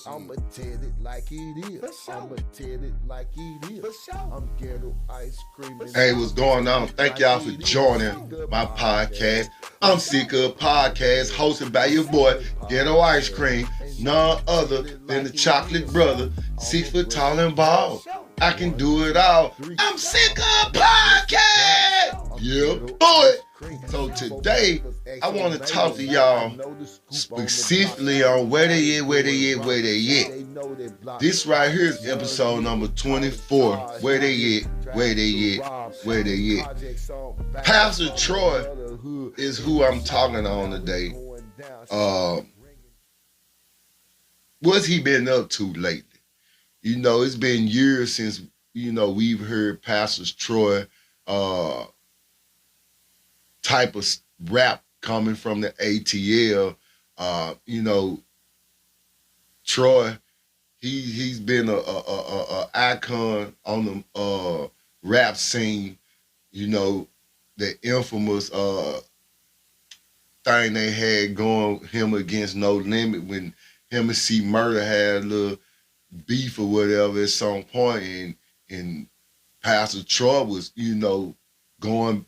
I'ma tell it like it is. I'ma tell it like it is. I'm ghetto ice cream. Hey, what's going on? Thank y'all for joining my podcast. I'm Sick of Podcast, hosted by your boy, Ghetto Ice Cream, none other than the chocolate brother, 6 foot tall and bald. I can do it all. I'm Sick of Podcast! Yeah, boy! So today, I want to talk to y'all specifically on where they at. This right here is episode number 24. Where they at. Pastor Troy is who I'm talking on today. What's he been up to lately? You know, it's been years since, we've heard Pastor Troy type of rap coming from the ATL. Troy, he's been a icon on the rap scene. The infamous thing they had going him against No Limit when him and C Murder had a little beef or whatever at some point, and Pastor Troy was, going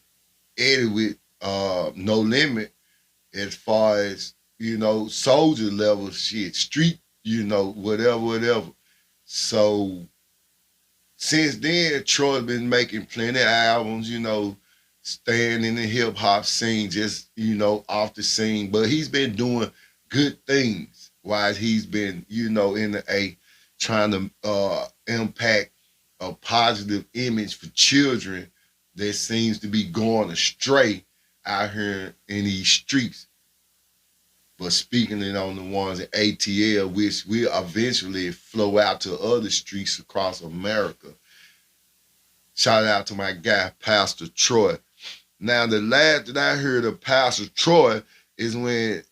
at it with No Limit as far as, soldier level shit, street, whatever. So since then, Troy's been making plenty of albums, staying in the hip hop scene, just, off the scene. But he's been doing good things while he's been, in the A, trying to impact a positive image for children that seems to be going astray out here in these streets. But speaking it on the ones at ATL, which will eventually flow out to other streets across America. Shout out to my guy, Pastor Troy. Now, the last that I heard of Pastor Troy is when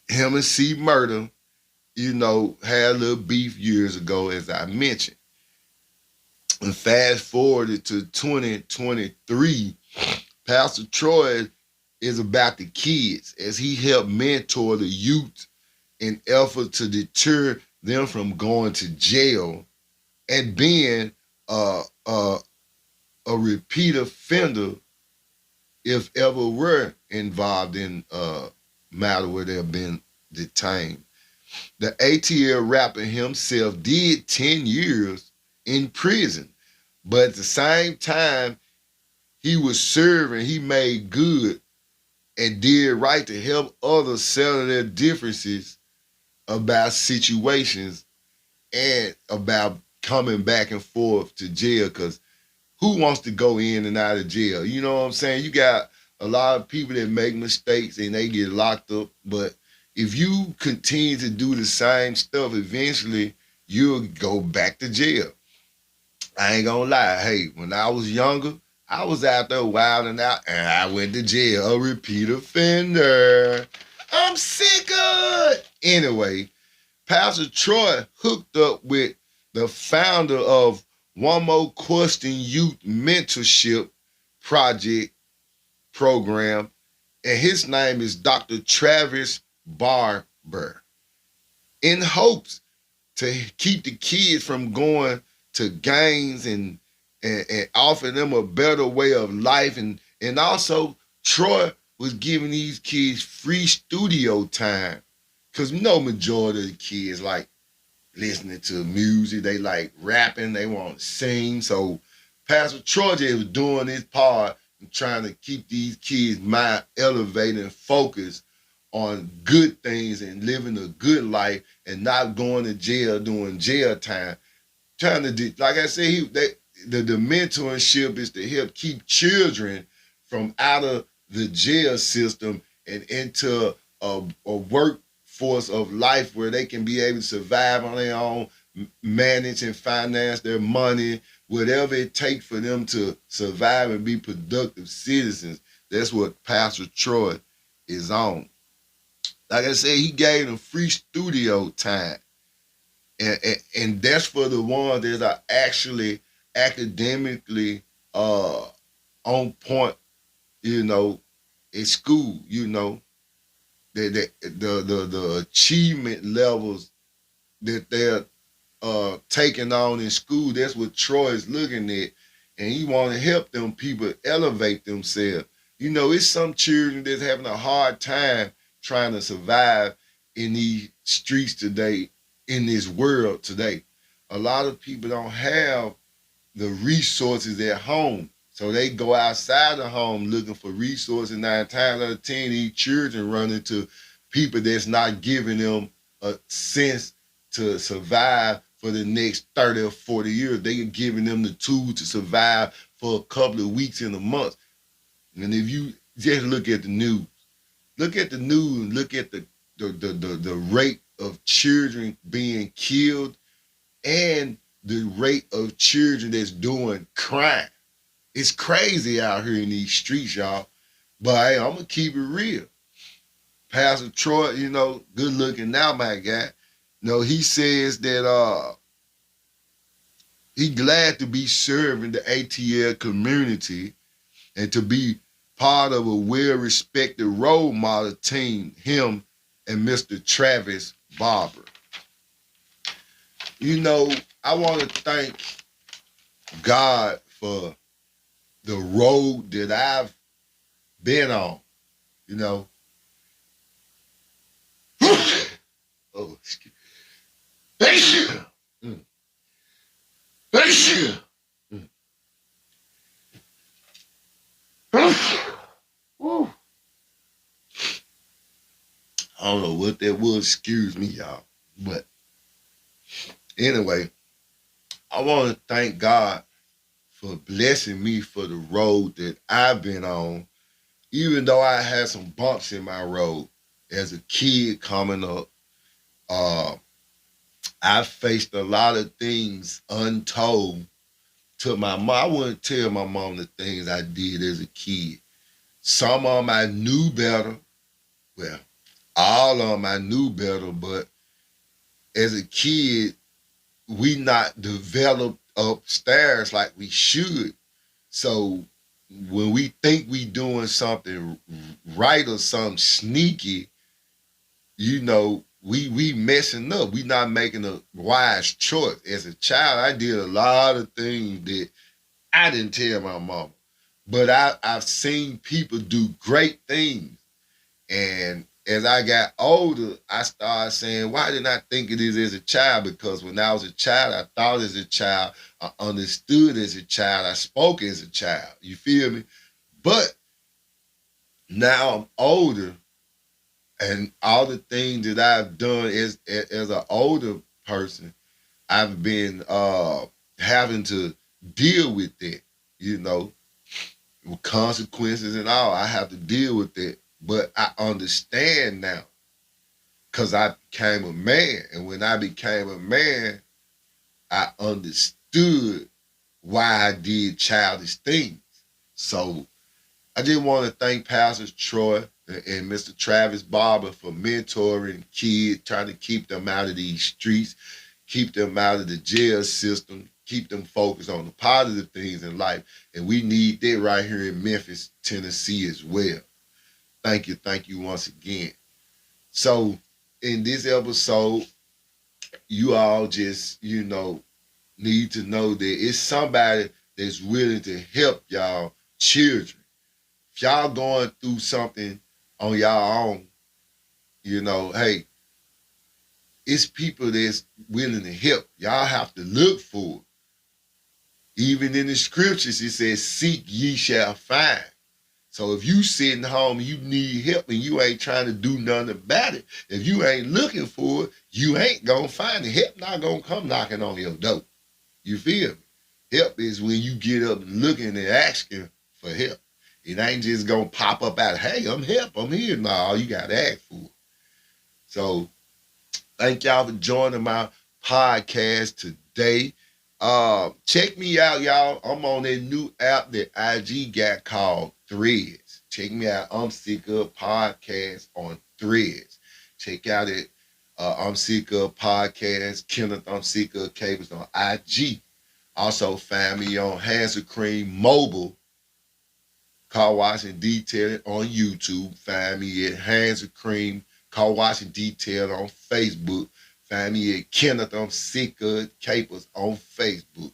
him and C Murder, had a little beef years ago, as I mentioned. And fast forwarded to 2023, Pastor Troy is about the kids as he helped mentor the youth in effort to deter them from going to jail and being a repeat offender if ever were involved in a matter where they've been detained. The ATL rapper himself did 10 years in prison, but at the same time he was serving, he made good and did right to help others settle their differences about situations and about coming back and forth to jail, because who wants to go in and out of jail? You know what I'm saying? You got a lot of people that make mistakes and they get locked up, but if you continue to do the same stuff, eventually you'll go back to jail. I ain't gonna lie. Hey, when I was younger, I was out there wilding out and I went to jail. A repeat offender. I'm sick of it. Anyway, Pastor Troy hooked up with the founder of One More Question Youth Mentorship Project program, and his name is Dr. Travis Barber, in hopes to keep the kids from going to gangs and offer them a better way of life. And also, Troy was giving these kids free studio time, because majority of the kids like listening to music, they like rapping, they want to sing. So Pastor Troy just was doing his part and trying to keep these kids' mind elevated and focused on good things and living a good life and not going to jail doing jail time. Trying to do, like I said, the mentorship is to help keep children from out of the jail system and into a workforce of life where they can be able to survive on their own, manage and finance their money, whatever it takes for them to survive and be productive citizens. That's what Pastor Troy is on. Like I said, he gave them free studio time. And that's for the ones that are actually academically on point, in school, the achievement levels that they're taking on in school. That's what Troy is looking at. And he want to help them people elevate themselves. You know, it's some children that's having a hard time trying to survive in these streets today, in this world today. A lot of people don't have the resources at home. So they go outside the home looking for resources. 9 times out of 10, these children run into people that's not giving them a sense to survive for the next 30 or 40 years. They are giving them the tools to survive for a couple of weeks in a month. And if you just look at the news, look at the rate of children being killed and the rate of children that's doing crime. It's crazy out here in these streets, y'all. But hey, I'm going to keep it real. Pastor Troy, you know, good looking now, my guy. You know, he says that he glad to be serving the ATL community and to be part of a well-respected role model team, him and Mr. Travis Barber. You know, I want to thank God for the road that I've been on, you know. Oh, excuse me. I don't know what that was, excuse me, y'all. But anyway, I want to thank God for blessing me for the road that I've been on, even though I had some bumps in my road as a kid coming up. I faced a lot of things untold to my mom. I wouldn't tell my mom the things I did as a kid. Some of them I knew better. Well, all of them I knew better, but as a kid, we not developed upstairs like we should. So when we think we doing something right or something sneaky, you know, we messing up. We not making a wise choice. As a child, I did a lot of things that I didn't tell my mama. But I've seen people do great things. And as I got older, I started saying, why didn't I think of this as a child? Because when I was a child, I thought as a child, I understood as a child, I spoke as a child. You feel me? But now I'm older, and all the things that I've done as an older person, I've been having to deal with it, you know, with consequences and all. I have to deal with it. But I understand now because I became a man. And when I became a man, I understood why I did childish things. So I just want to thank Pastor Troy and Mr. Travis Barber for mentoring kids, trying to keep them out of these streets, keep them out of the jail system, keep them focused on the positive things in life. And we need that right here in Memphis, Tennessee as well. Thank you once again. So in this episode, you all just, you know, need to know that it's somebody that's willing to help y'all children. If y'all going through something on y'all own, you know, hey, it's people that's willing to help. Y'all have to look for it. Even in the scriptures, it says, seek ye shall find. So if you sitting home and you need help and you ain't trying to do nothing about it, if you ain't looking for it, you ain't gonna find it. Help not gonna come knocking on your door. You feel me? Help is when you get up looking and asking for help. It ain't just gonna pop up out, hey, I'm here. No, you gotta ask for it. So thank y'all for joining my podcast today. Check me out, y'all. I'm on that new app that IG got called Threads. Check me out. I'm Sick of Podcast on Threads. Check out it. I'm Sick of Podcast. Kenneth, I'm Sick of Cables on IG. Also find me on Hands of Cream Mobile Car Wash and Detailing on YouTube. Find me at Hands of Cream Car Wash and Detailing on Facebook. Find me at Kenneth I'm Sick of Capers on Facebook.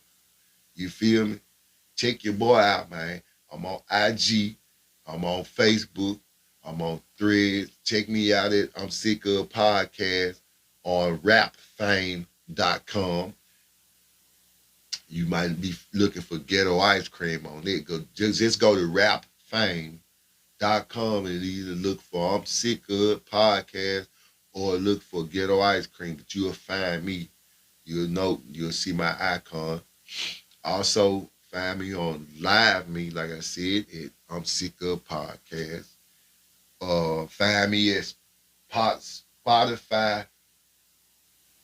You feel me? Check your boy out, man. I'm on IG. I'm on Facebook. I'm on Threads. Check me out at I'm Sick of Podcast on rapfame.com. You might be looking for ghetto ice cream on it. Just go to rapfame.com and either look for I'm Sick of Podcast or look for ghetto ice cream. But you'll find me. You'll see my icon. Also, find me on Live Me, like I said, at I'm Sick of Podcast. Find me at Spotify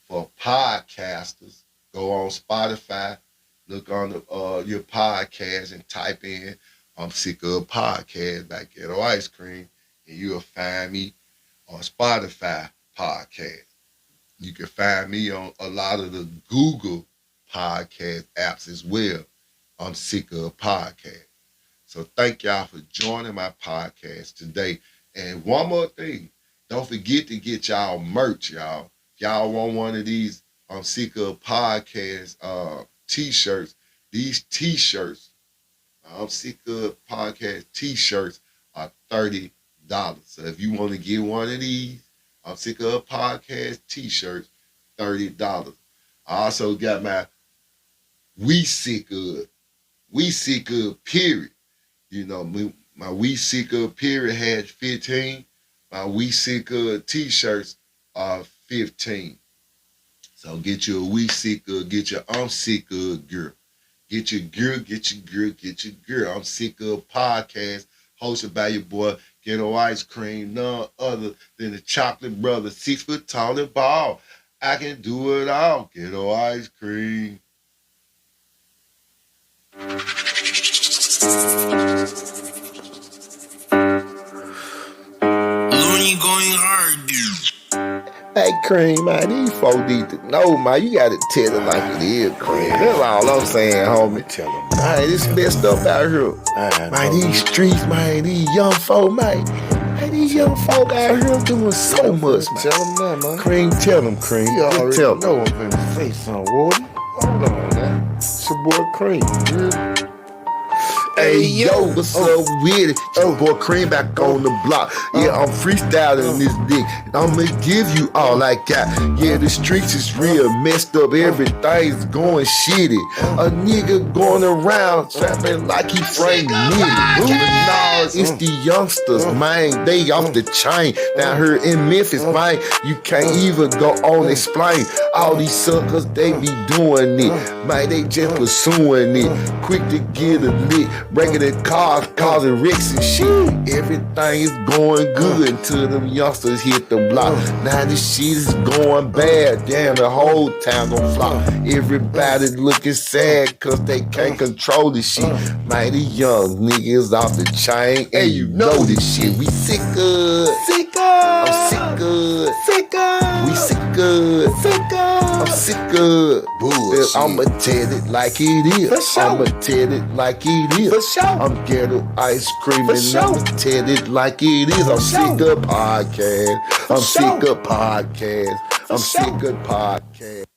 for podcasters. Go on Spotify, look on your podcast and type in I'm Sick of Podcast by Ghetto Ice Cream, and you'll find me on Spotify podcast. You can find me on a lot of the Google podcast apps as well. I'm Sick of Podcast. So thank y'all for joining my podcast today. And one more thing, don't forget to get y'all merch, y'all. If y'all want one of these I'm Sick of Podcast t-shirts, these t-shirts, I'm Sick of Podcast t-shirts are $30. So if you want to get one of these I'm Sick of Podcast t-shirts, $30. I also got my We Sick of period. You know, my We Sick of period had 15. My We Sick of t-shirts are 15. So get your We Sick of, get your I'm Sick of gear. Get your gear, get your gear, get your gear. I'm Sick of Podcast, hosted by your boy Ghetto Ice Cream, none other than the Chocolate Brother, 6 foot tall and bald. I can do it all, Ghetto Ice Cream. Looney going hard, dude. Hey, Cream, man, these folks need to know, man. You got to tell it like it is, Cream. That's all I'm saying, homie. Tell them. Man, this messed up out here. Man, these streets, man, these young folk, man. Man, these young folk out here doing so much, man. Tell them that, man. Cream, tell them, Cream. You already Tell them. know I'm finna say something, Wardy. Hold on, man. It's your boy Cream. Hey, yo, what's up with it? Your boy Cream back on the block. Yeah, I'm freestyling this dick. I'ma give you all I got. Yeah, the streets is real messed up. Everything's going shitty. A nigga going around trapping like he Frank Nitty. Nah, it's the youngsters, man. They off the chain. Down here in Memphis, man, you can't even go on explain. All these suckers, they be doing it. Man, they just pursuing it. Quick to get a lick. Breaking in cars, causing wrecks and shit. Everything is going good until them youngsters hit the block. Now this shit is going bad. Damn, the whole town gon' flop. Everybody looking sad cause they can't control this shit. Man, these young niggas off the chain. And you know this shit. We sick of. Sick of. I'm sick of. Sick of. We sick of. Sick of. I'm sick of. Bullshit. I'ma tell it like it is. I'ma tell it like it is. I'm Ghetto Ice Cream and I'ma tell it like it is. I'm sick of podcast. I'm sick of podcast. I'm sick of podcast.